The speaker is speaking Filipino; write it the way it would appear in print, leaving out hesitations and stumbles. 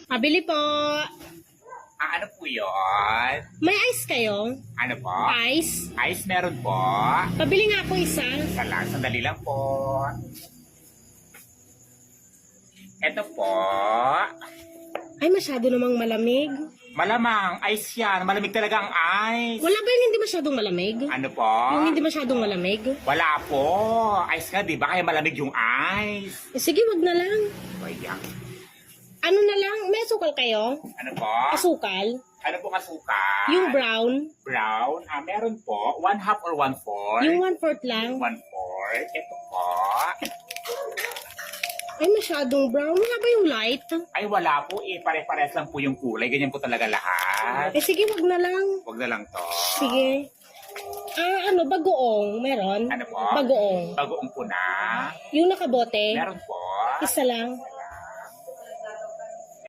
Pabili po. Ano po yun? May ice kayo? Ano po? Ice? Ice meron po. Pabili nga ako isa. Isa lang, sandali lang po. Ito po. Ay, masyado namang malamig. Malamang, ice yan. Malamig talaga ang ice. Wala ba yung hindi masyadong malamig? Ano po? Yung hindi masyadong malamig? Wala po. Ice nga, di ba? Kaya malamig yung ice. Eh, sige, wag na lang. Ayan. Ano na lang? May asukal kayo? Ano po? Asukal? Ano po kasuka? Yung brown? Brown? Meron po. 1/2 or 1/4? Yung 1/4 lang? 1/4. Ito po. Ay, masyadong brown. Wala ba yung light? Ay, wala po eh. Pare-pares lang po yung kulay. Ganyan po talaga lahat. Eh, sige, wag na lang. Huwag na lang to. Sige. Bagoong. Meron? Ano po? Bagoong. Bagoong po na. Yung nakabote? Meron po. Isa lang.